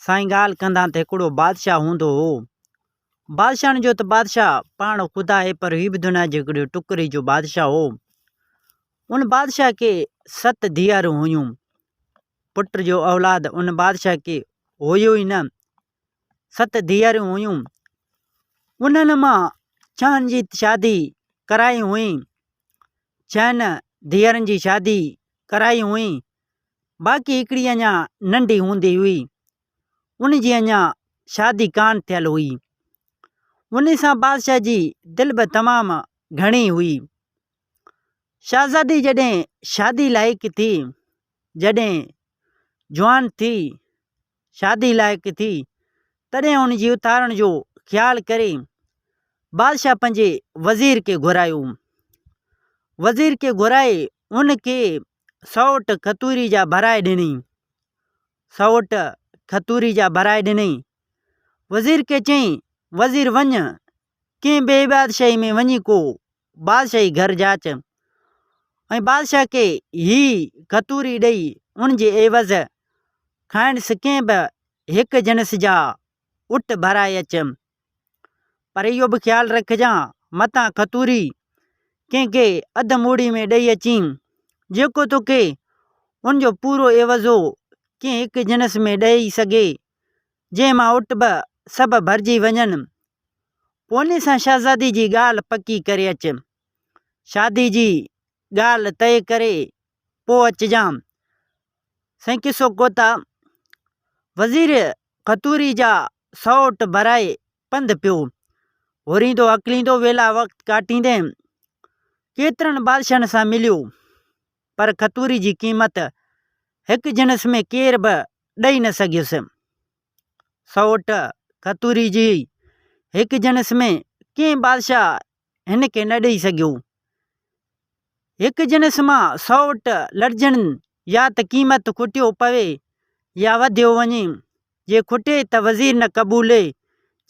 साईं ॻाल्हि कंदा त हिकिड़ो बादशाह हूंदो हो। बादशाहनि जो त बादशाह पाण ख़ुदा आहे, पर हीउ बि दुनिया जे हिकिड़े टुकड़े जो बादशाह हो। उन बादशाह खे 7 धीअरूं हुयूं। पुट जो औलाद उन बादशाह खे हुयो ई न। 7 धीअरूं हुयूं। उन्हनि मां 6 जी शादी कराई हुई। 6 धीअरनि जी शादी कराई हुई। बाक़ी हिकिड़ी अञा नंढी हूंदी हुई, उन जी अञा शादी कान थियल हुई। उन सां बादशाह जी दिलि बि तमामु घणी हुई। शहज़ादी जॾहिं शादी लाइक़ु थी, जॾहिं जवान थी, शादी लाइक़ु थी, तॾहिं उन जी उथारण जो ख़्यालु करे बादशाह पंहिंजे वज़ीर खे घुरायो। वज़ीर खे घुराए उनखे 100 खतूरी जा भराए ॾिनई। 100 खतूरी जा भराए ॾिनई। वज़ीर खे चई, वज़ीर वञ कंहिं ॿिए बादशाही में वञी को बादशाही घर जाच, ऐं बादशाह खे ही खतूरी ॾेई उन जे एवज़ खाइणसि कंहिं बि हिकु जिनस जा उट भराए अच। पर इहो बि ख़्यालु रखजांइ, मतां खतूरी कंहिंखे अधु मूड़ी में ॾेई अची, जेको तोखे उनजो पूरो एवज़ो कंहिं हिकु जिनस में ॾेई सघे, जंहिं मां उट बि सभु भरिजी वञनि। पोइ उन सां शहज़ादी जी ॻाल्हि पकी करे अच। शादी जी ॻाल्हि तइ करे पोइ अचिजांइ। साईं किसो कोता वज़ीर खतूरी जा 100 उट भराए पंधु पियो। हुरींदो अकलींदो वेला वक़्तु काटींदे केतिरनि बादशाहनि सां मिलियो, पर खतूरी जी क़ीमत हिकु जिनस में केर बि ॾेई न सघियुसि। 100 उट खतूरी जी हिकु जिनस में कंहिं बादशाह हिन खे न ॾेई सघियो। हिकु जिनस मां 100 उट लड़जनि, या त क़ीमत खुटियो पवे या वधियो वञे। जे खुटे त वज़ीर न क़बूले,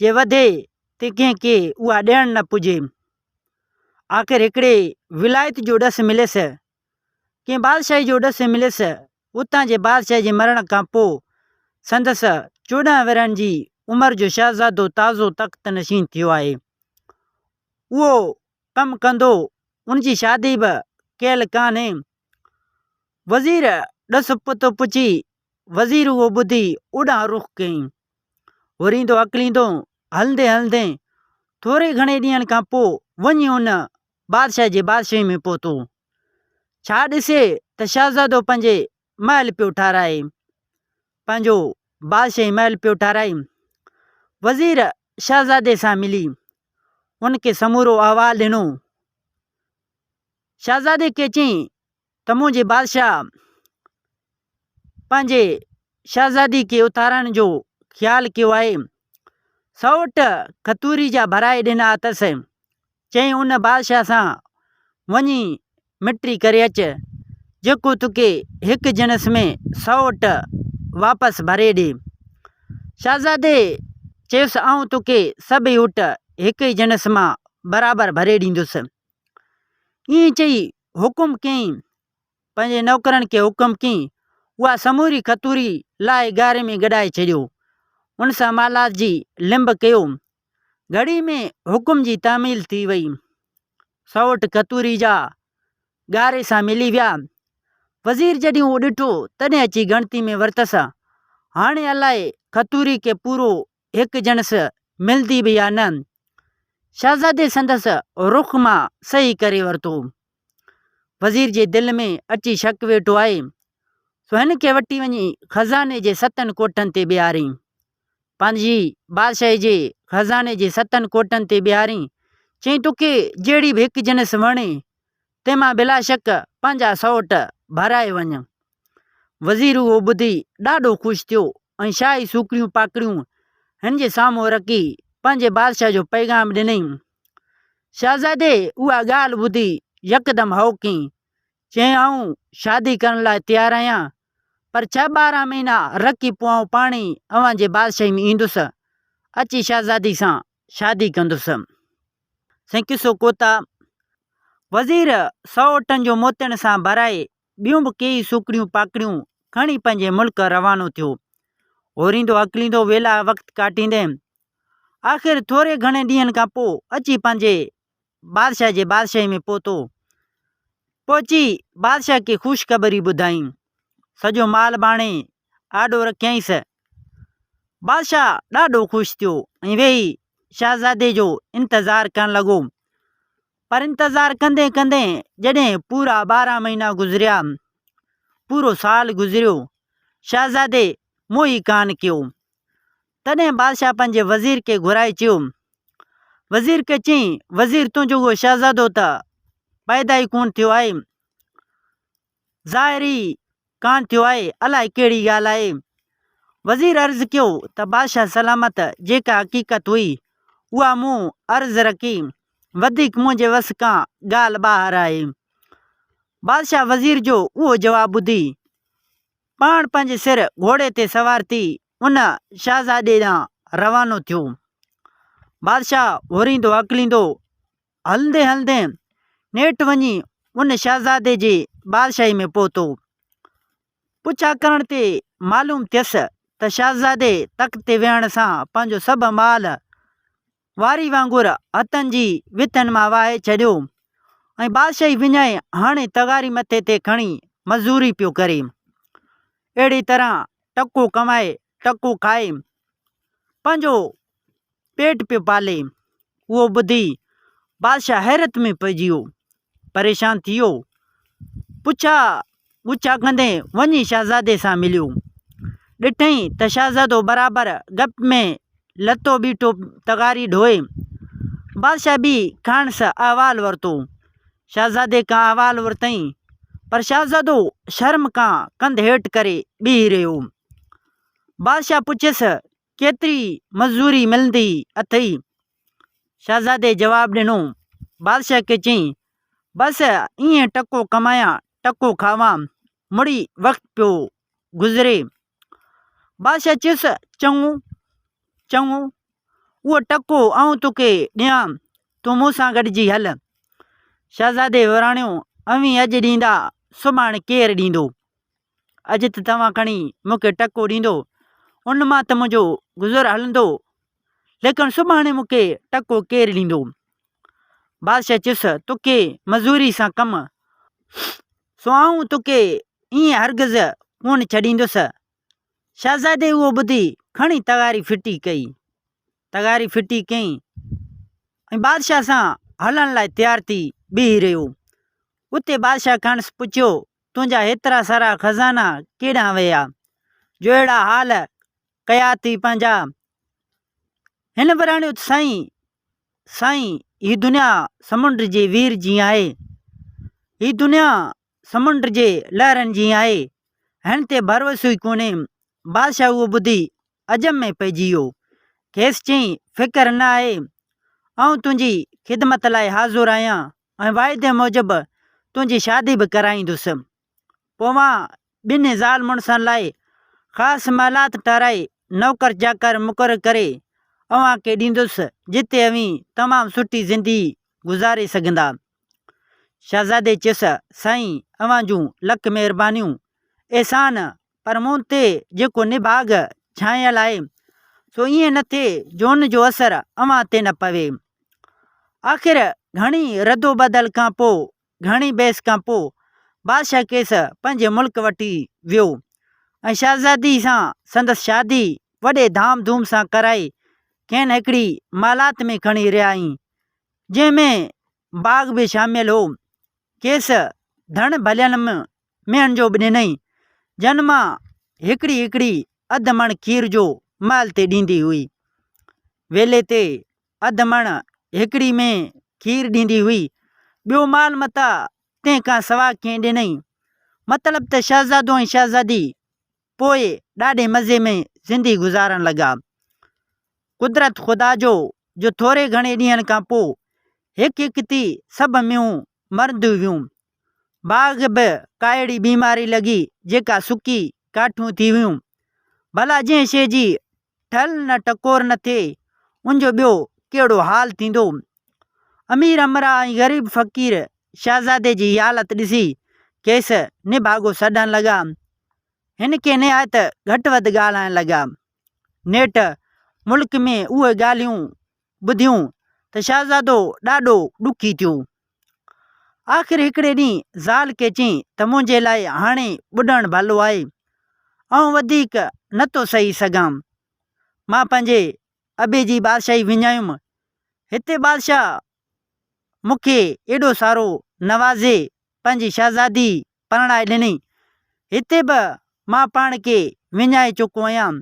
जे वधे त कंहिंखे उहा ॾियणु न पुॼे। आख़िर हिकिड़े विलायत जो ॾसु मिलियसि, कंहिं बादशाही जो ॾसु मिलियसि। उतां जे बादशाह जे मरण खां पोइ संदसि 14 वरनि जी उमिरि जो शहज़ादो ताज़ो तख़्त नशीन थियो आहे। उहो कमु कंदो, उन जी शादी बि कयल कान्हे। वज़ीर ॾसु पुत पुछी वज़ीर उहो ॿुधी उॾां रुख कयईं। हुरींदो अकलींदो हलंदे हलंदे थोरे घणे ॾींहंनि खां पोइ वञी उन बादशाह जे बादशाही में पहुतो। छा ॾिसे त शहज़ादो पंहिंजे महल पियो ठाराए, पंहिंजो बादशाही महल पियो ठाराए। वज़ीर शहज़ादे सां मिली उनखे समूरो अहवालु ॾिनो। शहज़ादे खे चयईं त मुंहिंजे बादशाह पंहिंजे शहज़ादी खे उथारण जो ख़्यालु कयो आहे। 100 उट खतूरी जा भराए ॾिना अथसि। चयईं उन बादशाह सां वञी मिटी करे अच, जेको तोखे हिकु जिनस में 100 उट वापसि भरे ॾे। शहज़ादे चयुसि, आऊं तोखे सभई उट हिकु ई जिनस मां बराबरि भरे ॾींदुसि। ईअं चई हुकुम कयईं, पंहिंजे नौकरनि खे हुकुम कयईं, उहा समूरी खतूरी लाइ गारे में गॾाए छॾियो। उन सां मालात जी लिंब कयो। घड़ी में हुकुम जी तामील थी वई। 100 उट खतूरी जा गारे सां मिली विया। वज़ीर जॾहिं उहो ॾिठो तॾहिं अची गणती में वरितसि। हाणे अलाए खतूरी खे पूरो हिकु जिनस मिलंदी बि या न। शहज़ादे संदसि रुख मां सही करे वरितो। वज़ीर जे दिलि में अची शक वेठो आहे, सो हिन खे वठी वञी ख़ज़ाने जे 7 कोठनि ते ॿिहारई। पंहिंजी बादशाही जे ख़ज़ाने जे 7 कोठनि ते ॿिहारई। चई तोखे जहिड़ी बि हिकु जिनस वणे तंहिंमां बिला शक पंहिंजा 100 उट भराए वञ। वज़ीर उहो ॿुधी ॾाढो ख़ुशि थियो ऐं शाही सूकड़ियूं पाकड़ियूं हिन जे साम्हूं रखी पंहिंजे बादशाह जो पैगाम ॾिनई। शहज़ादे उहा ॻाल्हि ॿुधी यकदमि हौ कयईं। चयईं आऊं शादी करण लाइ तयारु आहियां, पर 6-12 महीना रखी पोइ आऊं पाण ई अव्हां जे बादशाही में ईंदुसि, अची शहज़ादी सां शादी कंदुसि। साईं किसो कोता वज़ीर 100 उटनि जो मोतियुनि सां भराए ॿियूं बि कई सूकड़ियूं पाकड़ियूं खणी पंहिंजे मुल्क रवानो थियो। होरींदो अकलींदो वेला वक़्तु काटींदे आख़िर थोरे घणे ॾींहंनि खां पोइ अची पंहिंजे बादशाह जे बादशाही में पहुतो। पहुची बादशाह खे ख़ुशख़बरी ॿुधाईं, सॼो माल बाणे आॾो रखियईंसि। बादशाह ॾाढो ख़ुशि थियो ऐं वेही शहज़ादे जो इंतज़ारु करणु लॻो। पर इंतज़ारु कंदे कंदे जॾहिं पूरा 12 महीना गुज़रिया, पूरो साल गुज़रियो, शहज़ादे मोही कान कयो। तॾहिं बादशाह पंहिंजे वज़ीर खे घुराए चयो। वज़ीर खे चयईं, वज़ीर तुंहिंजो उहो शहज़ादो त पैदा ई कोन थियो आहे, ज़ाहिरी कान थियो आहे, अलाए कहिड़ी ॻाल्हि आहे। वज़ीर अर्ज़ु कयो त बादशाह सलामत जेका हक़ीक़त हुई उहा मूं अर्ज़ु रखी, वधीक मुंहिंजे वस खां ॻाल्हि ॿाहिरि आहे। बादशाह वज़ीर जो उहो जवाबु ॿुधी पाण पंहिंजे सिर घोड़े ते सवार थी उन शहज़ादे ॾांहुं रवानो थियो। बादशाह होरींदो अकलींदो हलंदे हलंदे नेठि वञी उन शहज़ादे जे बादशाही में पहुतो। पुछा करण ते मालूम थियसि त शहज़ादे तख़्त ते वेहण सां पंहिंजो सभु माल वारी वांगुरु हथनि जी विथनि मां वाहे छॾियो ऐं बादशाही विञाए हाणे तगारी मथे ते खणी मज़दूरी पियो करे। अहिड़ी तरह टको कमाए टको खाए पंहिंजो पेट पियो पाले। उहो ॿुधी बादशाह हैरत में पइजी वियो, परेशान थी वियो। पुछा गुच्छा कंदे वञी शहज़ादे सां मिलियो। ॾिठईं त शहज़ादो बराबरि गप में लतो बीठो तगारी ढोए। बादशाह बि खाइण सां अहवालु वरितो। शहज़ादे खां अहवालु वरितईं, पर शहज़ादो शर्म खां कंध हेठि करे बीही रहियो। बादशाह पुछियसि, केतिरी मज़दूरी मिलंदी अथई? शहज़ादे जवाबु ॾिनो। बादशाह खे चयईं, बसि ईअं टको कमायां टको खावां, मुड़ी वक़्तु पियो गुज़रे। बादशाह चयुसि, चङो चङो, उहो टको आऊं तोखे ॾियां, तूं मूं सां गॾिजी हल। शहज़ादे विराणियो, अवी अॼु ॾींदा, सुभाणे केरु ॾींदो? अॼु त तव्हां खणी मूंखे टको ॾींदो, उन मां त मुंहिंजो गुज़र हलंदो, लेकिन सुभाणे मूंखे टको केरु ॾींदो? बादशाह चयुसि, तोखे मज़दूरी सां कमु, सो आऊं तोखे ईअं हरगिज़ कोन छॾींदुसि। शहज़ादे उहो ॿुधी खणी तगारी फिटी कई। तगारी फिटी कयईं ऐं बादशाह सां हलण लाइ तयारु थी बीही रहियो। उते बादशाह खांसि पुछियो, तुंहिंजा हेतिरा सारा ख़ज़ाना केॾांहुं विया, जो अहिड़ा हाल कया थी पंहिंजा? हिन विराणियो, साईं साईं हीअ दुनिया समुंड जे वीर जी आहे, हीअ दुनिया समुंड जे लहरनि जी आहे, हिन ते भरोसो ई कोन्हे। बादशाह उहो ॿुधी अजब में पइजी वियो। खेसि चयईं, फ़िकर न आहे, आऊं तुंहिंजी ख़िदमत लाइ हाज़ुर आहियां ऐं वाइदे मूजिबि तुंहिंजी शादी बि कराईंदुसि। पोइ मां ॿिनि ज़ाल मुड़ुसनि लाइ ख़ासि महलात ठाराए नौकर चाकर मुक़ररु करे अव्हां खे ॾींदुसि, जिते अवी तमामु सुठी ज़िंदगी गुज़ारे सघंदा। शहज़ादे चयुसि, साईं अव्हां जूं लख महिरबानियूं, एहसान, पर मूं ते जेको निभाग छायल आहे सो ईअं न थिए जो उन जो असरु अव्हां ते न पवे। आख़िर घणी रदो बदल खां पोइ, घणी बहस खां पोइ बादशाह खेसि पंहिंजे मुल्क वठी वियो ऐं शहज़ादी सां संदसि शादी वॾे धाम धूम सां कराए खेनि हिकिड़ी महलात में खणी रहियाईं, जंहिंमें बाग़ बि शामिलु हो। खेसि धण भलियल मेहन जो बि ॾिनई, जन मां हिकिड़ी हिकिड़ी अधु मण खीर जो महल ते ॾींदी हुई। वेले ते अधु मण हिकिड़ी में खीर ॾींदी हुई, ॿियो माल मता तंहिंखां सवाइ कंहिं ॾिनई। मतिलबु त शहज़ादो ऐं शहज़ादी पोइ ॾाढे मज़े में ज़िंदगी गुज़ारण लॻा। कुदरत ख़ुदा जो थोरे घणे ॾींहंनि खां पोइ हिकु हिकु थी सभु मेंहूं मरंदियूं वियूं। बाग़ बि का अहिड़ी बीमारी लॻी जेका सुकी काठियूं थी वियूं। भला जंहिं शइ जी ठल न टकोर न थिए उनजो ॿियो कहिड़ो हाल थींदो। अमीर अमरा ऐं ग़रीब फ़क़ीर शहज़ादे जी हालत ॾिसी खेसि निभागो सॾण लॻा, हिन खे निहायत घटि वधि ॻाल्हाइण लॻा। नेठि मुल्क में उहे ॻाल्हियूं ॿुधियूं त शहज़ादो ॾाढो ॾुखी थियो। आख़िर हिकिड़े ॾींहुं ज़ाल खे चयईं त मुंहिंजे लाइ हाणे ॿुॾणु भलो आहे, ऐं वधीक नथो सही सघां। मां पंहिंजे अबे जी बादशाही विञायुमि। हिते बादशाह मूंखे एॾो सारो नवाज़े, पंहिंजी शहज़ादी परणाए ॾिनई, हिते बि मां पाण खे विञाए चुको आहियां।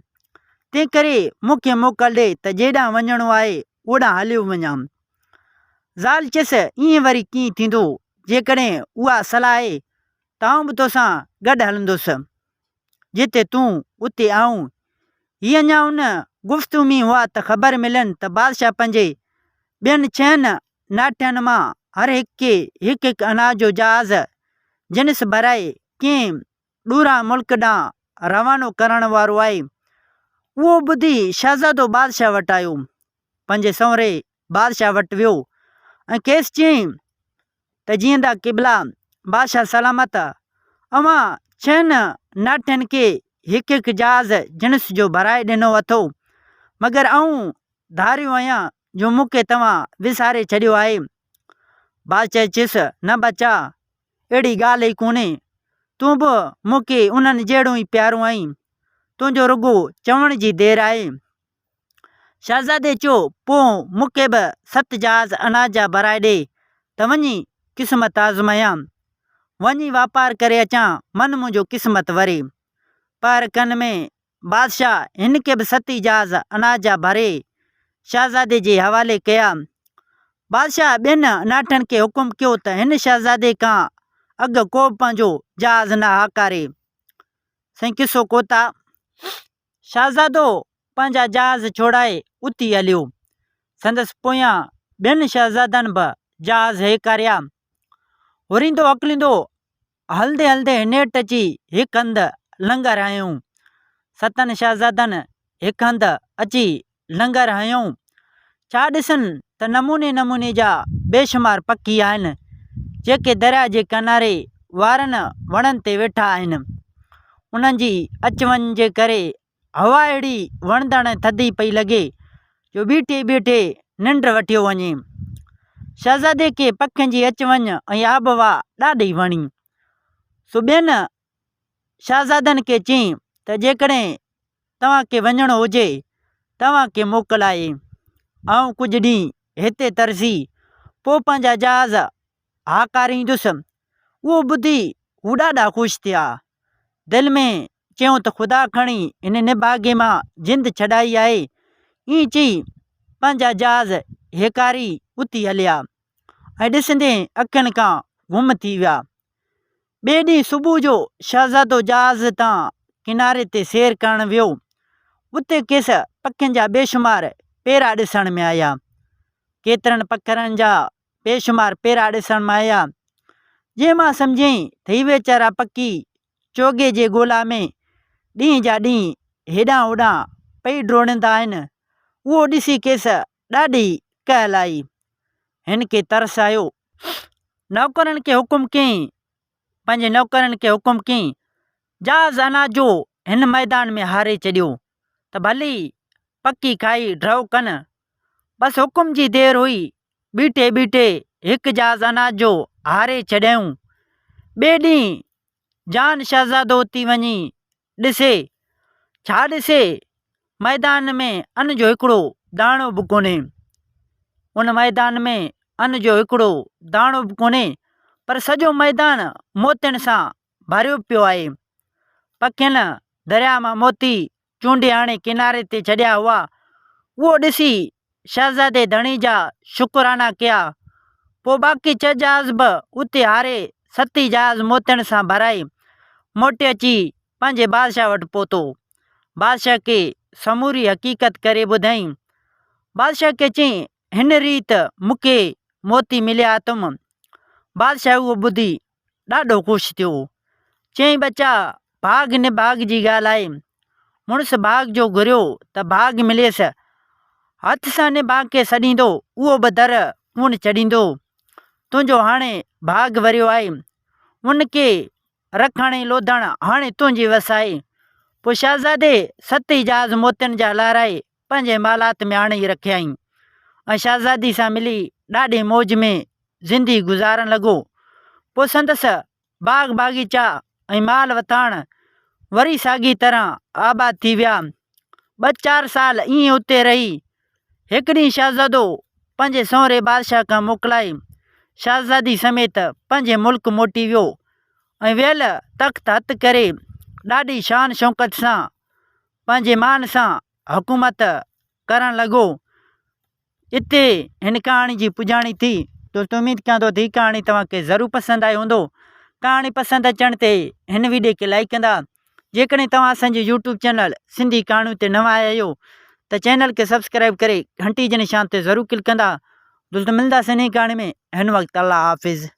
तंहिं करे मूंखे मोकल ॾे त जेॾां वञिणो आहे ओॾां हलियो वञां। ज़ाल चयसि ईअं वरी कीअं थींदो, जेकॾहिं उहा सलाह आहे त आउं बि तोसां गॾु हलंदुसि, जिते तूं उते आऊं। हीअ अञा उन गुफ़्तगू में हुआ त ख़बर मिलनि त बादशाह पंहिंजे ॿियनि 6 नाठियुनि मां हर हिकु हिकु अनाज जो जहाज़ जिनिस भराए कंहिं ॾूरां मुल्क ॾांहुं रवानो करण वारो आहे। उहो ॿुधी शहज़ादो बादशाह वटि आयो, पंहिंजे सहुरे बादशाह वटि वियो ऐं खेसि चयईं त जीअंदा क़िबला बादशाह सलामत, अव्हां 6 नाठियुनि खे हिकु हिकु जहाज़ जिनिस जो भराए ॾिनो अथो, मगर आऊं धारियो आहियां जो मूंखे तव्हां विसारे छॾियो आहे। बादशाह चयसि न बचा, अहिड़ी ॻाल्हि ई कोन्हे, तूं बि मूंखे उन्हनि जहिड़ो ई प्यारो आहीं, तुंहिंजो रुॻो चवण जी देरि आहे। शहज़ादे चयो पोइ मूंखे बि 7 जहाज़ अनाज जा भराए ॾे त वञी क़िस्मत आज़मायां, वञी वापारु करे अचां, मन मुंहिंजो क़िस्मत वरे। पर कन में बादशाह हिन खे बि 7 जहाज़ अनाज जा भरे शहज़ादे जे हवाले कया। बादशाह ॿियनि नाठनि खे हुकुम कयो त हिन शहज़ादे खां अॻु को बि पंहिंजो जहाज़ न हाकारे। साईं किसो कोता शहज़ादो पंहिंजा जहाज़ छोड़ाए उती हलियो। संदसि पोयां ॿियनि शहज़ादनि बि जहाज़ हेकारिया। हुरींदो अकलींदो हलंदे हलंदे नेठि अची हिकु हंधि लंगर हयूं। 7 शहज़ादनि हिकु हंधि अची लंगर हयूं। छा ॾिसनि त नमूने नमूने जा बेशुमार पखी आहिनि, जेके दरिया जे किनारे वारनि वणनि ते वेठा आहिनि। उन्हनि जी अच वञ जे करे हवा अहिड़ी वणंदड़ थधी पई लॻे जो बीठे बीठे निंड वठियो वञे। शहज़ादे खे पखियुनि जी अच वञ ऐं आबहवा ॾाढी वणी। सो ॿियनि शहज़ादनि खे चयईं त जेकॾहिं तव्हांखे वञिणो हुजे तव्हांखे मोकल आहे, ऐं कुझु ॾींहं हिते तरसी पोइ पंहिंजा जहाज़ हाकारींदुसि। उहो ॿुधी हू ॾाढा ख़ुशि थिया। दिलि में चयूं त ख़ुदा खणी हिन निभागे मां जिंद छॾाई आहे। ईअं चई पंहिंजा जहाज़ हेकारी उती हलिया ऐं ॾिसंदे अखियुनि खां गुम थी विया। ॿिए ॾींहुं सुबुह जो शहज़ादो जहाज़ तां किनारे ते सैर करणु वियो। उते खेसि पखियुनि जा बेशुमार पेरा ॾिसण में आया। केतिरनि पखरनि जा बेशुमार पेरा ॾिसण में आया, जंहिं मां सम्झियईं त ही वीचारा पखी चोगे जे ॻोल्हा में ॾींहं जा ॾींहं हेॾां होॾां पई डोड़ींदा आहिनि। उहो ॾिसी खेसि ॾाढी कहल आई। हिन खे तरस आयो। नौकरनि खे हुकुम कयईं, पंहिंजे नौकरनि खे हुकुम कयईं जहाज़ अनाज जो हिन मैदान में हारे छॾियो त भली पखी खाई ड्रव कनि। बसि हुकुम जी देरि हुई, बीठे बीठे हिकु जहाज़ अनाज जो हारे छॾियऊं। ॿिए ॾींहुं जान शहज़ादो उती वञी ॾिसे, छा ॾिसे, मैदान में अन जो हिकिड़ो दाणो बि कोन्हे। उन मैदान में अन जो हिकिड़ो दाणो बि कोन्हे, पर सॼो मैदान मोतियुनि सां भरियो पियो आहे। पखियुनि दरिया मां मोती चूंडे आणे किनारे ते छॾिया हुआ। उहो ॾिसी शहज़ादे धणी जा शुक्राना कया। पोइ बाक़ी 6 जहाज़ बि उते हारे 7 जहाज़ मोतियुनि सां भराए मोटे अची पंहिंजे बादशाह वटि पहुतो। बादशाह खे समूरी हक़ीक़त करे ॿुधाईं। बादशाह खे चयईं हिन रीति मूंखे मोती मिलिया अथमि। बादशाह उहो ॿुधी ॾाढो ख़ुशि थियो। चयईं बचा भाग निभाग जी ॻाल्हि आहे, मुड़ुसु भाग जो घुरियो त भाग मिलियसि। हथ सां निभाग सॾींदो उहो बि दर कोन छॾींदो। तुंहिंजो हाणे भाग वरियो आहे, उनखे रखण ऐं लोधण हाणे तुंहिंजे वस आहे। पोइ शहज़ादे 7 जहाज़ मोतियुनि जा लहराए पंहिंजे मालात में आणे रखियाईं ऐं शहज़ादी सां मिली ॾाढी मौज में ज़िंदगी गुज़ारण लॻो। पोइ संदसि बाग़ बाग़ीचा ऐं माल वथाण वरी साॻी तरह आबाद थी विया। 2-4 साल ईअं उते रही। हिकु ॾींहुं शहज़ादो पंहिंजे सहुरे बादशाह खां मोकिलाए शहज़ादी समेत पंहिंजे मुल्क मोटी वियो ऐं वियल तख़्त हथु करे ॾाढी शान शौक़त सां पंहिंजे मान सां हुकूमत करणु लॻो। इते हिन कहाणी जी पुॼाणी थी। दोस्तों उम्मीद कयां थो त हीअ कहाणी तव्हांखे ज़रूरु पसंदि आयो हूंदो। कहाणी पसंदि अचण ते हिन वीडियो खे लाइक कंदा। जेकॾहिं तव्हां असांजे यूट्यूब चैनल सिंधी कहाणियूं ते नवां आया आहियो त चैनल खे सब्सक्राइब करे घंटी जे निशान ते ज़रूरु क्लिक कंदा। दोस्तों मिलंदासीं इन कहाणी में। हिन वक़्तु अल्लाह हाफ़िज़।